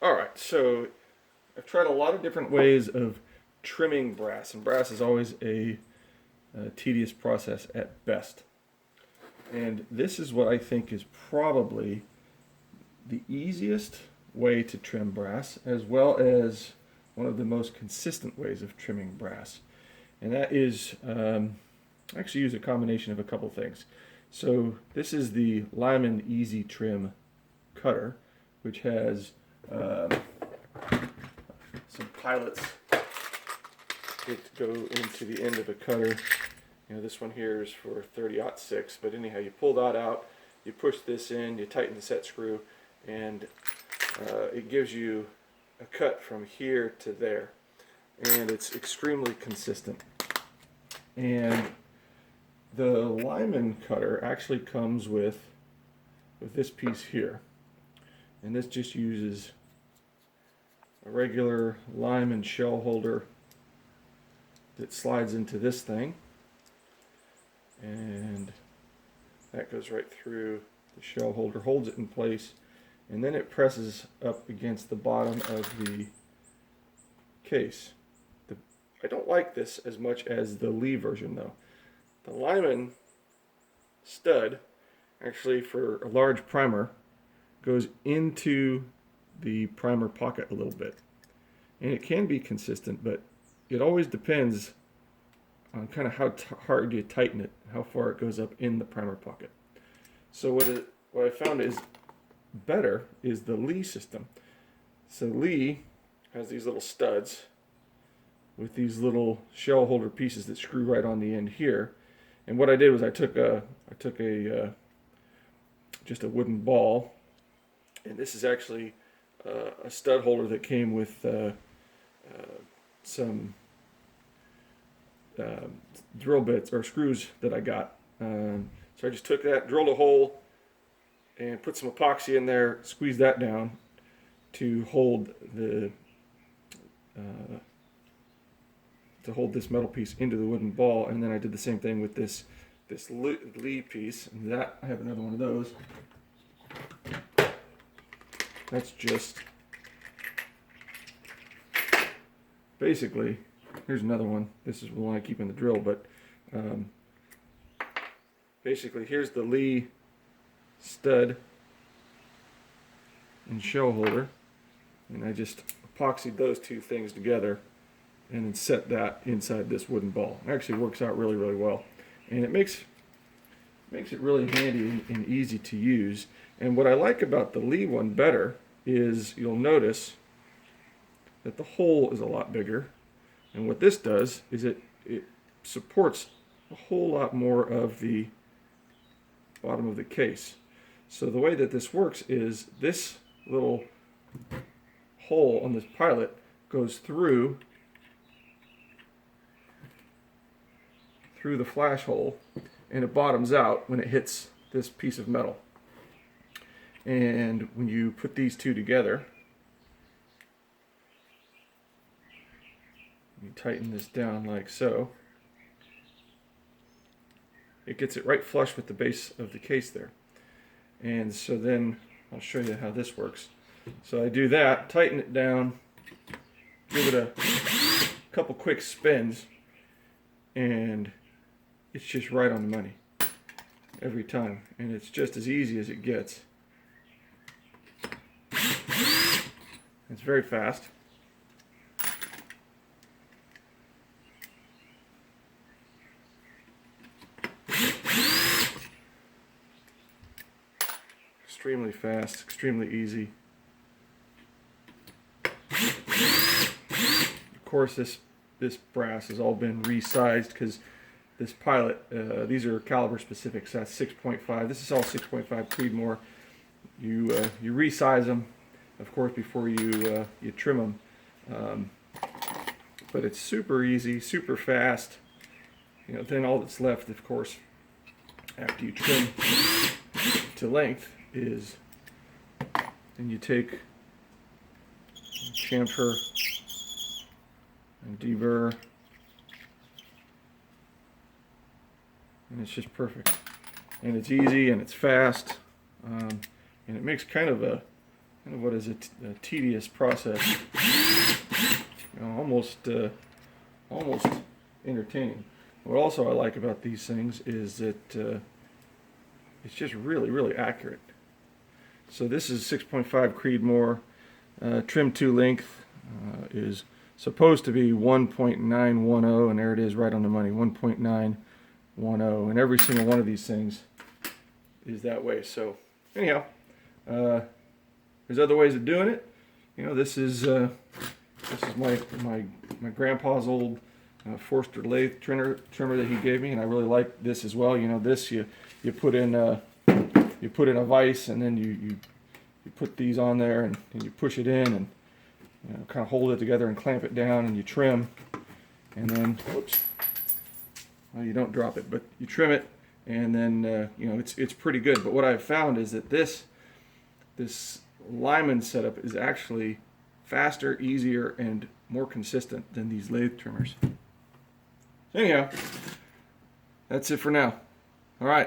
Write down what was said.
Alright, so I've tried a lot of different ways of trimming brass, and brass is always a tedious process at best. And this is what I think is probably the easiest way to trim brass, as well as one of the most consistent ways of trimming brass. And that is, I actually use a combination of a couple things. So this is the Lyman E-ZEE trim cutter, which has some pilots that go into the end of a cutter. You know, this one here is for 30-06, but anyhow, you pull that out, you push this in, you tighten the set screw, and it gives you a cut from here to there. And it's extremely consistent. And the Lyman cutter actually comes with this piece here. And this just uses a regular Lyman shell holder that slides into this thing, and that goes right through the shell holder, holds it in place, and then it presses up against the bottom of the case. I don't like this as much as the Lee version though. The Lyman stud, actually for a large primer, goes into the primer pocket a little bit. And it can be consistent, but it always depends on kind of how hard you tighten it, how far it goes up in the primer pocket. So what I found is better is the Lee system. So Lee has these little studs with these little shell holder pieces that screw right on the end here. And what I did was I took just a wooden ball, and this is actually a stud holder that came with some drill bits or screws that I got. So I just took that, drilled a hole, and put some epoxy in there, squeezed that down to hold this metal piece into the wooden ball. And then I did the same thing with this Lee piece, and that I have another one of those. That's just basically, here's another one. This is the one I keep in the drill, but basically here's the Lee stud and shell holder, and I just epoxied those two things together and then set that inside this wooden ball. It actually works out really, really well, and it makes it really handy and easy to use. And what I like about the Lee one better is you'll notice that the hole is a lot bigger, and what this does is it supports a whole lot more of the bottom of the case. So the way that this works is this little hole on this pilot goes through the flash hole, and it bottoms out when it hits this piece of metal. And when you put these two together, you tighten this down like so, it gets it right flush with the base of the case there. And so then I'll show you how this works. So I do that, tighten it down, give it a couple quick spins, and it's just right on the money every time. And it's just as easy as it gets. It's very fast. Extremely fast, extremely easy. Of course, this brass has all been resized because this pilot, these are caliber specific, so that's 6.5. This is all 6.5 Creedmoor. You resize them, of course, before you trim them. But it's super easy, super fast. You know, then all that's left, of course, after you trim to length, is then you take chamfer and deburr, and it's just perfect. And it's easy and it's fast, and it makes kind of a kind of what is a tedious process. You know, almost entertaining. What also I like about these things is that it's just really accurate. So this is 6.5 Creedmoor. Trim to length is supposed to be 1.910, and there it is right on the money, 1.910. And every single one of these things is that way. So anyhow, there's other ways of doing it. You know, this is my grandpa's old Forster lathe trimmer that he gave me, and I really like this as well. You know, this you put in a vise, and then you put these on there, and you push it in, and you know, kind of hold it together and clamp it down, and you trim, and then whoops, well, you don't drop it, but you trim it, and then you know, it's pretty good. But what I've found is that this Lyman setup is actually faster, easier, and more consistent than these lathe trimmers. So anyhow, that's it for now. All right.